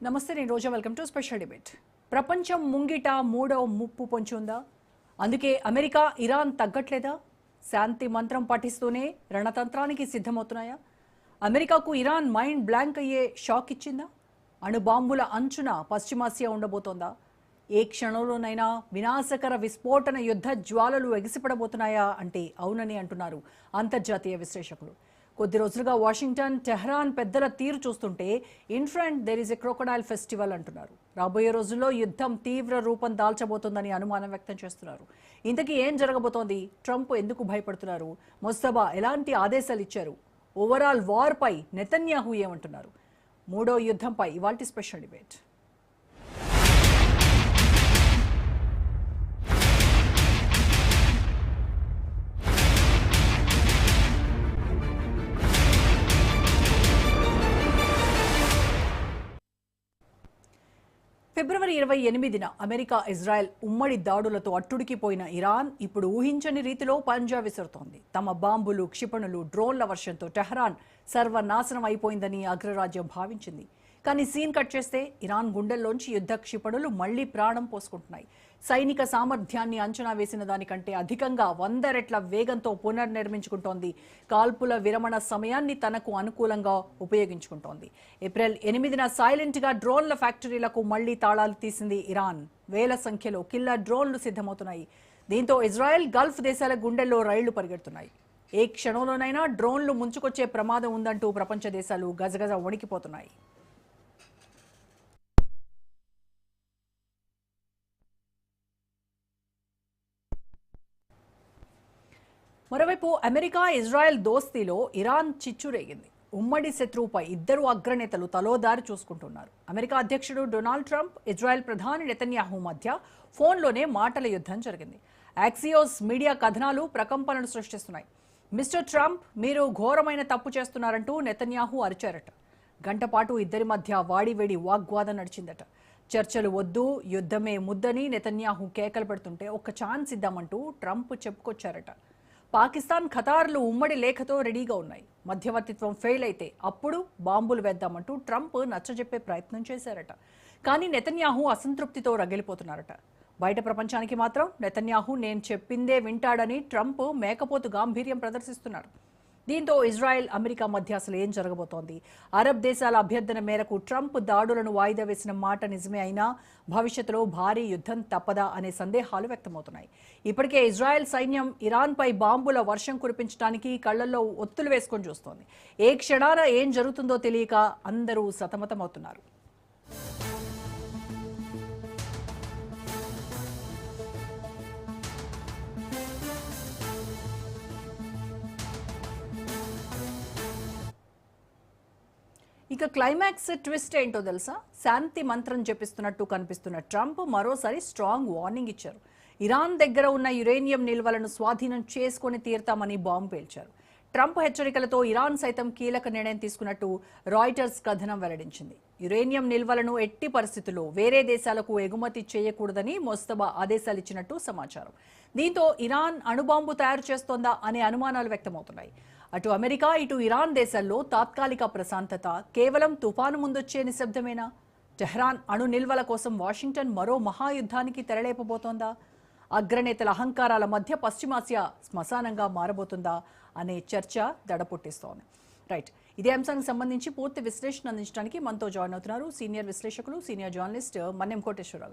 నమస్తే, నేను Roja. Welcome to special debate. ప్రపంచం ముంగిట మూడవ ముప్పు పొంచి ఉందా? అందుకే అమెరికా, ఇరాన్ తగ్గట్లేదా? శాంతి మంత్రం పఠిస్తూనే రణతంత్రానికి సిద్ధమవుతున్నాయా? అమెరికాకు ఇరాన్ మైండ్ బ్లాంక్ అయ్యే షాక్ ఇచ్చిందా? అణుబాంబుల అంచున పశ్చిమాసియా ఉండబోతోందా? ఏ క్షణంలోనైనా వినాశకర విస్ఫోటన యుద్ధ జ్వాలలు ఎగిసిపడబోతున్నాయా అంటే అవునని అంటున్నారు అంతర్జాతీయ విశ్లేషకులు. కొద్ది రోజులుగా వాషింగ్టన్, టెహ్రాన్ పెద్దల తీరు చూస్తుంటే in front there is a crocodile festival అంటున్నారు. రాబోయే రోజుల్లో యుద్ధం తీవ్ర రూపం దాల్చబోతోందని అనుమానం వ్యక్తం చేస్తున్నారు. ఇంతకీ ఏం జరగబోతోంది? ట్రంప్ ఎందుకు భయపడుతున్నారు? ముస్తఫా ఎలాంటి ఆదేశాలు ఇచ్చారు? ఓవరాల్ వార్ పై నెతన్యాహు ఏమంటున్నారు? మూడో యుద్ధంపై ఇవాల్టి స్పెషల్ డిబేట్. ఫిబ్రవరి 28న అమెరికా, ఇజ్రాయెల్ ఉమ్మడి దాడులతో అట్టుడికిపోయిన ఇరాన్ ఇప్పుడు ఊహించని రీతిలో పంజా విసురుతోంది. తమ బాంబులు, క్షిపణులు, డ్రోన్ల వర్షంతో టెహ్రాన్ సర్వనాశనం అయిపోయిందని అగ్రరాజ్యం భావించింది. కానీ సీన్ కట్ చేస్తే ఇరాన్ గుండెల్లోంచి యుద్ధ క్షిపణులు మళ్లీ ప్రాణం పోసుకుంటున్నాయి. సైనిక సామర్థ్యాన్ని అంచనా వేసిన దానికంటే అధికంగా 100 రెట్ల వేగంతో పునర్నిర్మించుకుంటోంది. కాల్పుల విరమణ సమయాన్ని తనకు అనుకూలంగా ఉపయోగించుకుంటోంది. ఏప్రిల్ 8న సైలెంట్గా డ్రోన్ల ఫ్యాక్టరీలకు మళ్లీ తాళాలు తీసింది ఇరాన్. వేల సంఖ్యలో కిల్లర్ డ్రోన్లు సిద్ధమవుతున్నాయి. దీంతో ఇజ్రాయెల్, గల్ఫ్ దేశాల గుండెల్లో రైళ్లు పరిగెడుతున్నాయి. ఏ క్షణంలోనైనా డ్రోన్లు ముంచుకొచ్చే ప్రమాదం ఉందంటూ ప్రపంచ దేశాలు గజగజ వణికిపోతున్నాయి. మరోవైపు అమెరికా, ఇజ్రాయెల్ దోస్తీలో ఇరాన్ చిచ్చురేగింది. ఉమ్మడి శత్రువుపై ఇద్దరు అగ్రనేతలు తలోదారి చూసుకుంటున్నారు. అమెరికా అధ్యక్షుడు డొనాల్డ్ ట్రంప్, ఇజ్రాయెల్ ప్రధాని నెతన్యాహు మధ్య ఫోన్లోనే మాటల యుద్ధం జరిగింది. యాక్సియోస్ మీడియా కథనాలు ప్రకంపనలు సృష్టిస్తున్నాయి. మిస్టర్ ట్రంప్, మీరు ఘోరమైన తప్పు చేస్తున్నారంటూ నెతన్యాహు అరిచారట. గంటపాటు ఇద్దరి మధ్య వాడివేడి వాగ్వాదం నడిచిందట. చర్చలు వద్దు, యుద్ధమే ముద్దని నెతన్యాహు కేకలు పెడుతుంటే ఒక్క ఛాన్స్ ఇద్దామంటూ ట్రంప్ చెప్పుకొచ్చారట. పాకిస్తాన్, ఖతార్లు ఉమ్మడి లేఖతో రెడీగా ఉన్నాయి. మధ్యవర్తిత్వం ఫెయిల్ అయితే అప్పుడు బాంబులు వేద్దామంటూ ట్రంప్ నచ్చజెప్పే ప్రయత్నం చేశారట. కానీ నెతన్యాహు అసంతృప్తితో రగిలిపోతున్నారట. బయట ప్రపంచానికి మాత్రం నెతన్యాహు నేను చెప్పిందే వింటాడని ట్రంప్ మేకపోతు గాంభీర్యం ప్రదర్శిస్తున్నారు. దీంతో ఇజ్రాయెల్, అమెరికా మధ్య అసలు ఏం జరగబోతోంది? అరబ్ దేశాల అభ్యర్థన మేరకు ట్రంప్ దాడులను వాయిదా వేసిన మాట నిజమే అయినా భవిష్యత్తులో భారీ యుద్ధం తప్పదా అనే సందేహాలు వ్యక్తమవుతున్నాయి. ఇప్పటికే ఇజ్రాయెల్ సైన్యం ఇరాన్పై బాంబుల వర్షం కురిపించడానికి కళ్లల్లో ఒత్తులు వేసుకొని చూస్తోంది. ఏ క్షణాన ఏం జరుగుతుందో తెలియక అందరూ సతమతమవుతున్నారు. ఇక క్లైమాక్స్ ట్విస్ట్ ఏంటో తెలుసా? శాంతి మంత్రం జపిస్తున్నట్టు కనిపిస్తున్న ట్రంప్ మరోసారి స్ట్రాంగ్ వార్నింగ్ ఇచ్చారు. ఇరాన్ దగ్గర ఉన్న యురేనియం నిల్వలను స్వాధీనం చేసుకుని తీరుతామని బాంబు పేల్చారు. ట్రంప్ హెచ్చరికలతో ఇరాన్ సైతం కీలక నిర్ణయం తీసుకున్నట్టు రాయిటర్స్ కథనం వెల్లడించింది. యురేనియం నిల్వలను ఎట్టి పరిస్థితుల్లో వేరే దేశాలకు ఎగుమతి చేయకూడదని ముస్తఫా ఆదేశాలు ఇచ్చినట్టు సమాచారం. దీంతో ఇరాన్ అణుబాంబు తయారు చేస్తోందా అనే అనుమానాలు వ్యక్తమవుతున్నాయి. అటు అమెరికా, ఇటు ఇరాన్ దేశాల్లో తాత్కాలిక ప్రశాంతత కేవలం తుఫాను ముందొచ్చే నిశ్శబ్దమేనా? టెహ్రాన్ అణు నిల్వల కోసం వాషింగ్టన్ మరో మహాయుద్ధానికి తెరలేపబోతోందా? అగ్రనేతల అహంకారాల మధ్య పశ్చిమాసియా శ్మశానంగా మారబోతుందా అనే చర్చ దడపుట్టిస్తోంది. రైట్, ఇదే అంశానికి సంబంధించి పూర్తి విశ్లేషణ అందించడానికి మనతో జాయిన్ అవుతున్నారు సీనియర్ విశ్లేషకులు, సీనియర్ జర్నలిస్ట్ మన్నెం కోటేశ్వరరావు.